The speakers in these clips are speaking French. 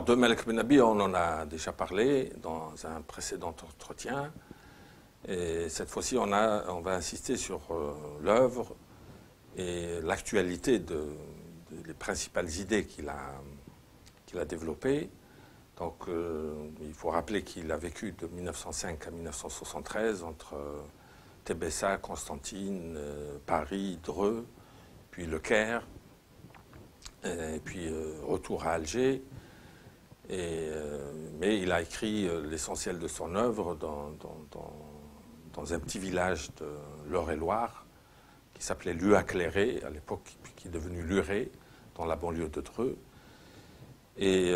de Malek Benabi, on en a déjà parlé dans un précédent entretien. Et cette fois-ci, on va insister sur l'œuvre et l'actualité des principales idées qu'il a développées. Donc, il faut rappeler qu'il a vécu de 1905 à 1973 entre Tébessa, Constantine, Paris, Dreux, puis Le Caire, et puis retour à Alger. Mais il a écrit l'essentiel de son œuvre dans un petit village de l'Eure-et-Loire qui s'appelait Luacléré, à l'époque, qui est devenu Luré, dans la banlieue de Dreux. Et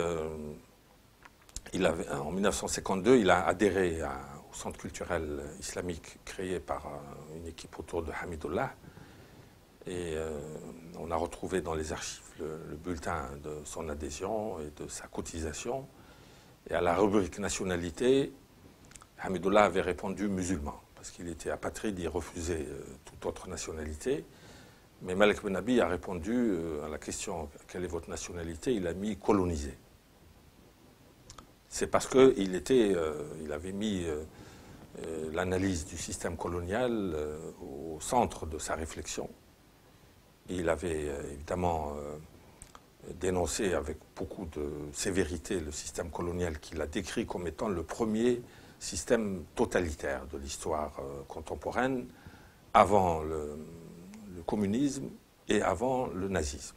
en 1952, il a adhéré au centre culturel islamique créé par une équipe autour de Hamidullah. Et on a retrouvé dans les archives le bulletin de son adhésion et de sa cotisation. Et à la rubrique nationalité, Hamidullah avait répondu musulman, parce qu'il était apatride, il refusait toute autre nationalité. Mais Malek Benabi a répondu à la question « Quelle est votre nationalité ?» Il a mis « colonisé ». C'est parce qu'il avait mis l'analyse du système colonial au centre de sa réflexion. Il avait évidemment dénoncé avec beaucoup de sévérité le système colonial qu'il a décrit comme étant le premier système totalitaire de l'histoire contemporaine, avant le communisme et avant le nazisme.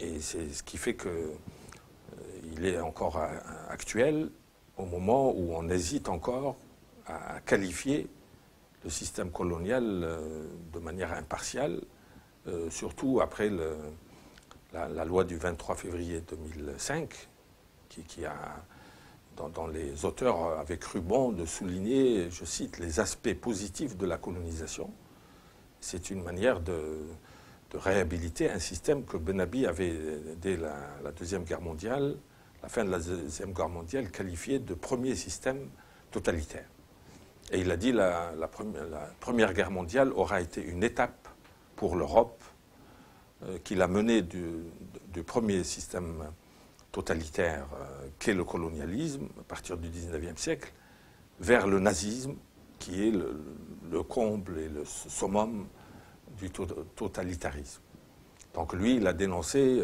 Et c'est ce qui fait qu'il est encore actuel au moment où on hésite encore à qualifier le système colonial de manière impartiale, surtout après la loi du 23 février 2005, qui a, dont les auteurs avaient cru bon de souligner, je cite, les aspects positifs de la colonisation. C'est une manière de réhabiliter un système que Benabi avait, dès la Deuxième Guerre mondiale, la fin de la Deuxième Guerre mondiale, qualifié de premier système totalitaire. Et il a dit la Première Guerre mondiale aura été une étape pour l'Europe qu'il a mené du premier système totalitaire qu'est le colonialisme, à partir du XIXe siècle, vers le nazisme, qui est le comble et le summum du totalitarisme. Donc lui, il a dénoncé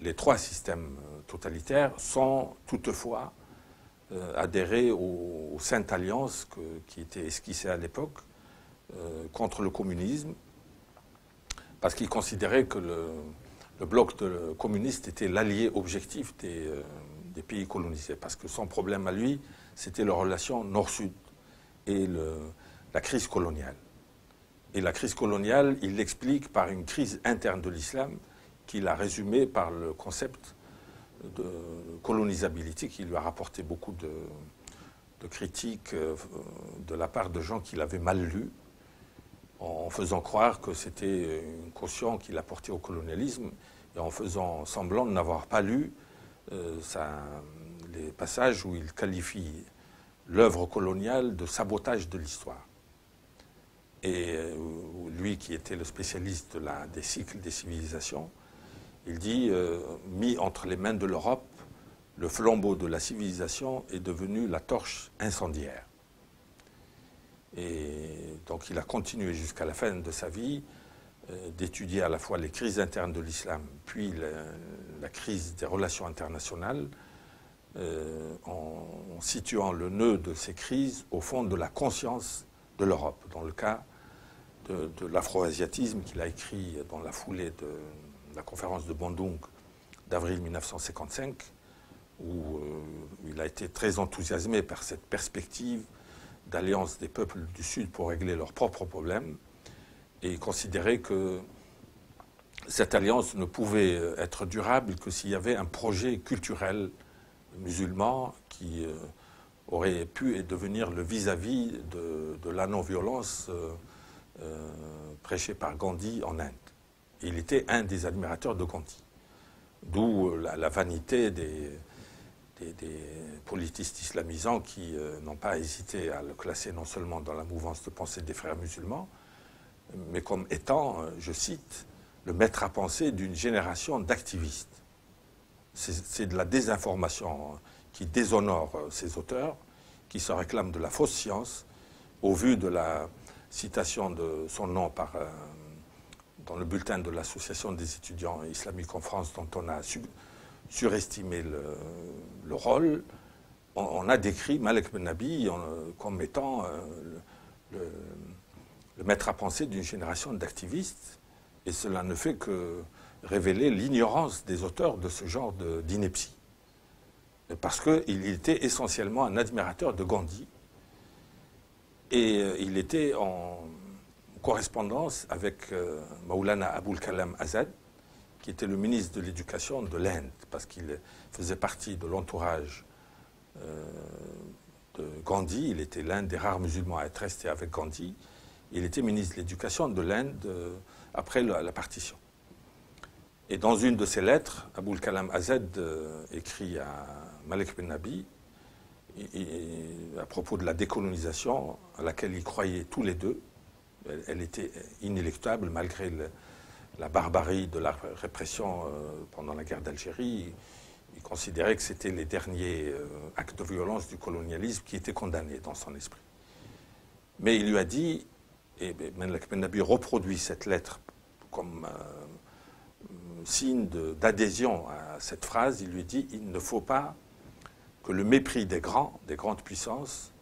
les trois systèmes totalitaires sans toutefois adhérer aux Saintes Alliances qui étaient esquissées à l'époque contre le communisme, parce qu'il considérait que le bloc communiste était l'allié objectif des pays colonisés, parce que son problème à lui, c'était la relation nord-sud et la crise coloniale. Et la crise coloniale, il l'explique par une crise interne de l'islam qu'il a résumée par le concept de colonisabilité qui lui a rapporté beaucoup de critiques de la part de gens qui l'avaient mal lu, en faisant croire que c'était une caution qu'il apportait au colonialisme et en faisant semblant de n'avoir pas lu les passages où il qualifie l'œuvre coloniale de sabotage de l'histoire. Et lui, qui était le spécialiste des cycles des civilisations, il dit mis entre les mains de l'Europe, le flambeau de la civilisation est devenu la torche incendiaire. Et donc il a continué jusqu'à la fin de sa vie d'étudier à la fois les crises internes de l'islam, puis la crise des relations internationales, en situant le nœud de ces crises au fond de la conscience de l'Europe, dans le cas de l'afro-asiatisme qu'il a écrit dans la foulée de la conférence de Bandung d'avril 1955, où il a été très enthousiasmé par cette perspective d'alliance des peuples du Sud pour régler leurs propres problèmes, et il considérait que cette alliance ne pouvait être durable que s'il y avait un projet culturel musulman qui aurait pu devenir le vis-à-vis de la non-violence prêchée par Gandhi en Inde. Et il était un des admirateurs de Gandhi, d'où la vanité des politistes islamisants qui n'ont pas hésité à le classer non seulement dans la mouvance de pensée des frères musulmans, mais comme étant, je cite, le maître à penser d'une génération d'activistes. C'est de la désinformation qui déshonore ces auteurs, qui se réclament de la fausse science, au vu de la citation de son nom dans le bulletin de l'Association des étudiants islamiques en France, dont on a surestimé le rôle. On a décrit Malek Bennabi comme étant le maître à penser d'une génération d'activistes, et cela ne fait que révéler l'ignorance des auteurs de ce genre d'ineptie. Parce qu'il était essentiellement un admirateur de Gandhi, et il était en correspondance avec Maulana Aboul Kalam Azad, qui était le ministre de l'Éducation de l'Inde, parce qu'il faisait partie de l'entourage de Gandhi. Il était l'un des rares musulmans à être resté avec Gandhi. Il était ministre de l'Éducation de l'Inde après la partition. Et dans une de ses lettres, Aboul Kalam Azad écrit à Malek Bennabi à propos de la décolonisation à laquelle ils croyaient tous les deux. Elle était inéluctable malgré la barbarie de la répression pendant la guerre d'Algérie. Il considérait que c'était les derniers actes de violence du colonialisme qui étaient condamnés dans son esprit. Mais il lui a dit, et Malek Bennabi reproduit cette lettre comme signe d'adhésion à cette phrase, il lui dit « Il ne faut pas que le mépris des grandes puissances,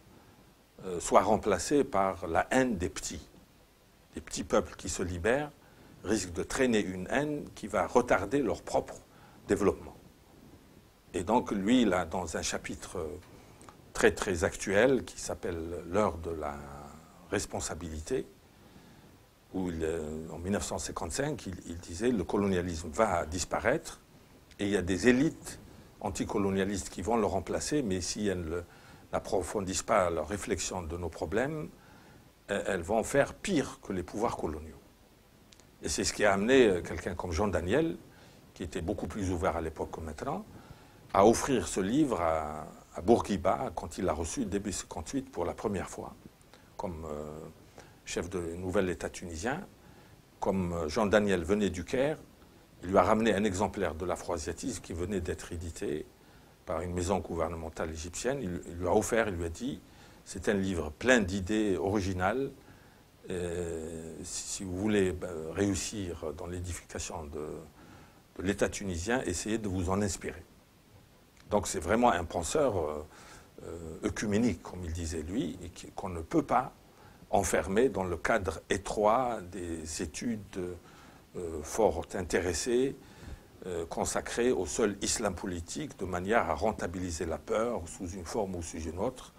soit remplacé par la haine des petits. Les petits peuples qui se libèrent risquent de traîner une haine qui va retarder leur propre développement. » Et donc, lui, il a dans un chapitre très, très actuel qui s'appelle « L'heure de la responsabilité », où en 1955, il disait « Le colonialisme va disparaître et il y a des élites anticolonialistes qui vont le remplacer, mais si elles n'approfondissent pas leur réflexion de nos problèmes, elles vont faire pire que les pouvoirs coloniaux. » Et c'est ce qui a amené quelqu'un comme Jean Daniel, qui était beaucoup plus ouvert à l'époque que maintenant, à offrir ce livre à Bourguiba quand il l'a reçu début 1958 pour la première fois, comme chef de nouvel État tunisien. Comme Jean Daniel venait du Caire, il lui a ramené un exemplaire de l'afro-asiatisme qui venait d'être édité par une maison gouvernementale égyptienne. Il lui a offert, il lui a dit, c'est un livre plein d'idées originales. Si vous voulez réussir dans l'édification de l'État tunisien, essayez de vous en inspirer. Donc c'est vraiment un penseur œcuménique, comme il disait lui, et qu'on ne peut pas enfermer dans le cadre étroit des études fort intéressées, consacrées au seul islam politique, de manière à rentabiliser la peur sous une forme ou sous une autre,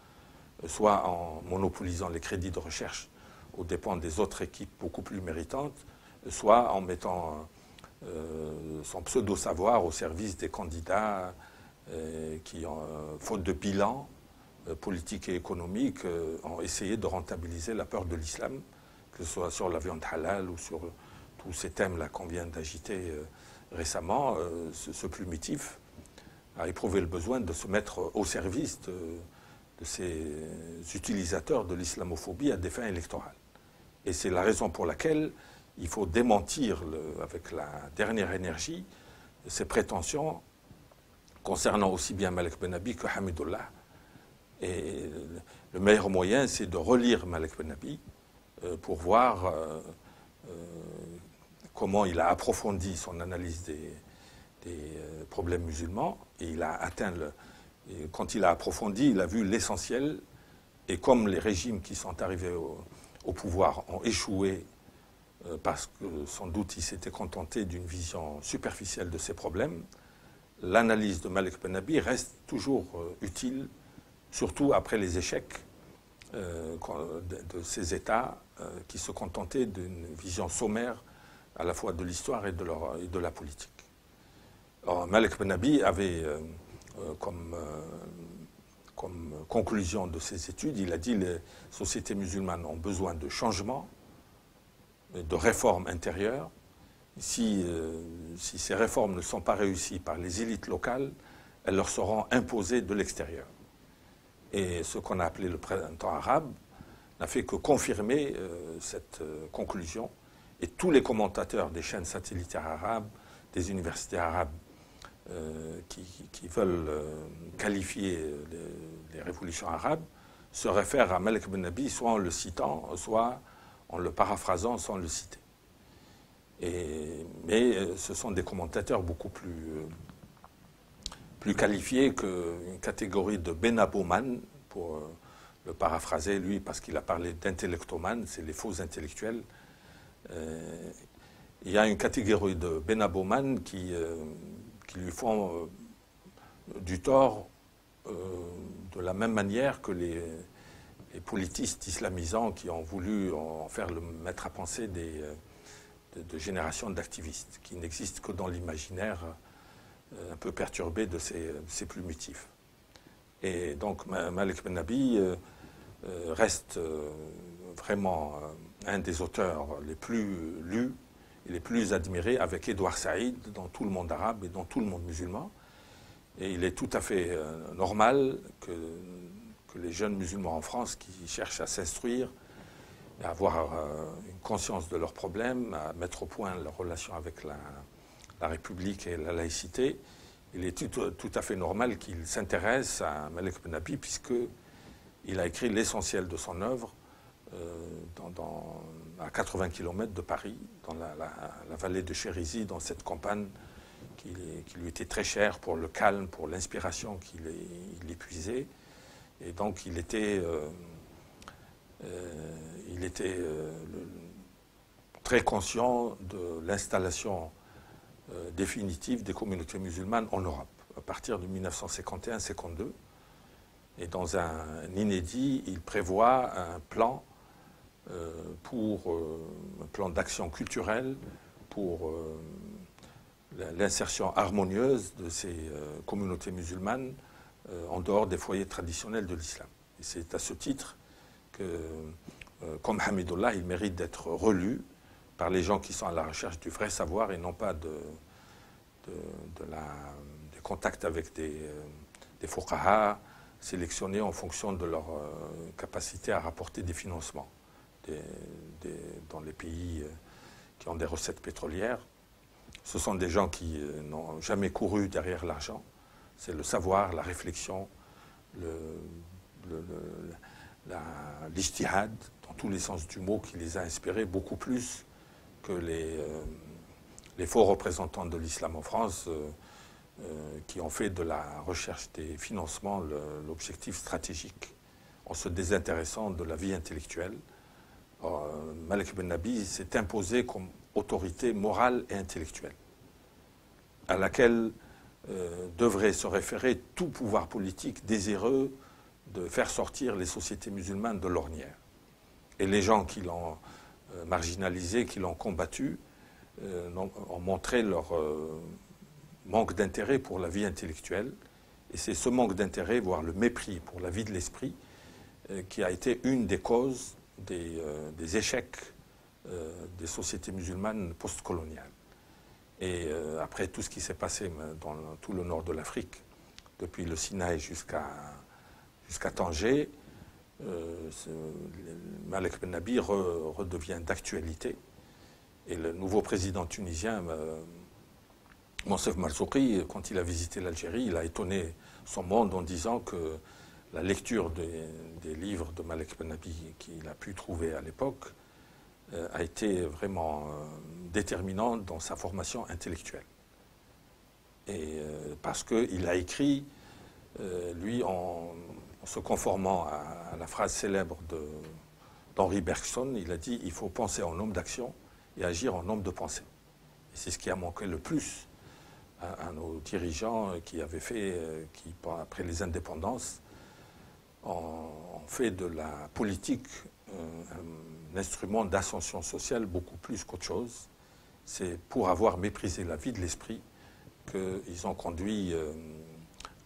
soit en monopolisant les crédits de recherche aux dépens des autres équipes beaucoup plus méritantes, soit en mettant son pseudo-savoir au service des candidats qui, faute de bilan politique et économique, ont essayé de rentabiliser la peur de l'islam, que ce soit sur la viande halal ou sur tous ces thèmes-là qu'on vient d'agiter récemment. Ce plumitif a éprouvé le besoin de se mettre au service de ces utilisateurs de l'islamophobie à des fins électorales. Et c'est la raison pour laquelle il faut démentir avec la dernière énergie ces prétentions concernant aussi bien Malek Bennabi que Hamidullah. Et le meilleur moyen, c'est de relire Malek Bennabi pour voir comment il a approfondi son analyse des problèmes musulmans. Et il a atteint quand il a approfondi, il a vu l'essentiel. Et comme les régimes qui sont arrivés au pouvoir ont échoué parce que sans doute ils s'étaient contentés d'une vision superficielle de ces problèmes, l'analyse de Malek Bennabi reste toujours utile, surtout après les échecs de ces États qui se contentaient d'une vision sommaire à la fois de l'histoire et de la politique. Alors, Malek Bennabi avait comme conclusion de ses études, il a dit que les sociétés musulmanes ont besoin de changements, de réformes intérieures. Si ces réformes ne sont pas réussies par les élites locales, elles leur seront imposées de l'extérieur. Et ce qu'on a appelé le printemps arabe n'a fait que confirmer cette conclusion. Et tous les commentateurs des chaînes satellitaires arabes, des universités arabes qui veulent qualifier les révolutions arabes se réfèrent à Malek Ben Nabi soit en le citant, soit en le paraphrasant sans le citer. Mais ce sont des commentateurs beaucoup plus qualifiés qu'une catégorie de Benaboman, pour le paraphraser, lui, parce qu'il a parlé d'intellectoman, c'est les faux intellectuels. Il y a une catégorie de Benaboman qui lui font du tort de la même manière que les politistes islamisants qui ont voulu en faire le maître à penser de générations d'activistes, qui n'existent que dans l'imaginaire un peu perturbé de ces plumitifs. Et donc Malek Ben Nabi reste vraiment un des auteurs les plus lus et les plus admirés, avec Édouard Saïd dans tout le monde arabe et dans tout le monde musulman. Et il est tout à fait normal que les jeunes musulmans en France qui cherchent à s'instruire, à avoir une conscience de leurs problèmes, à mettre au point leur relation avec la République et la laïcité, il est tout à fait normal qu'ils s'intéressent à Malek Ben Nabi, puisqu'il a écrit l'essentiel de son œuvre à 80 km de Paris, dans la vallée de Chérisy, dans cette campagne qui lui était très chère pour le calme, pour l'inspiration qu'il épuisait. Et donc il était très conscient de l'installation définitive des communautés musulmanes en Europe, à partir de 1951-52. Et dans un inédit, il prévoit un plan un plan d'action culturelle pour l'insertion harmonieuse de ces communautés musulmanes en dehors des foyers traditionnels de l'islam. Et c'est à ce titre que, comme Hamidullah, il mérite d'être relu par les gens qui sont à la recherche du vrai savoir et non pas des contacts avec des fuqaha sélectionnés en fonction de leur capacité à rapporter des financements dans les pays qui ont des recettes pétrolières. Ce sont des gens qui n'ont jamais couru derrière l'argent. C'est le savoir, la réflexion, l'ijtihad, dans tous les sens du mot, qui les a inspirés beaucoup plus que les faux représentants de l'islam en France qui ont fait de la recherche des financements l'objectif stratégique, en se désintéressant de la vie intellectuelle. Malek Ben Nabi s'est imposé comme autorité morale et intellectuelle, à laquelle devrait se référer tout pouvoir politique désireux de faire sortir les sociétés musulmanes de l'ornière. Et les gens qui l'ont marginalisé, qui l'ont combattu, ont montré leur manque d'intérêt pour la vie intellectuelle. Et c'est ce manque d'intérêt, voire le mépris pour la vie de l'esprit, qui a été une des causes des échecs des sociétés musulmanes postcoloniales. Et après tout ce qui s'est passé dans tout le nord de l'Afrique, depuis le Sinaï jusqu'à Tanger, Malek Ben Nabi redevient d'actualité. Et le nouveau président tunisien, Monsef Marzouki, quand il a visité l'Algérie, il a étonné son monde en disant que la lecture des livres de Malek Ben Nabi qu'il a pu trouver à l'époque a été vraiment déterminante dans sa formation intellectuelle. Et parce qu'il a écrit, lui, en se conformant à la phrase célèbre d'Henri Bergson, il a dit « il faut penser en homme d'action et agir en homme de pensée ». Et c'est ce qui a manqué le plus à nos dirigeants qui avaient fait, qui après les indépendances, ont fait de la politique un instrument d'ascension sociale beaucoup plus qu'autre chose. C'est pour avoir méprisé la vie de l'esprit qu'ils ont conduit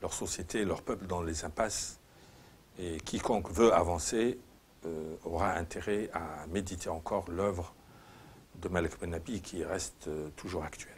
leur société et leur peuple dans les impasses. Et quiconque veut avancer aura intérêt à méditer encore l'œuvre de Malek Ben Nabi qui reste toujours actuelle.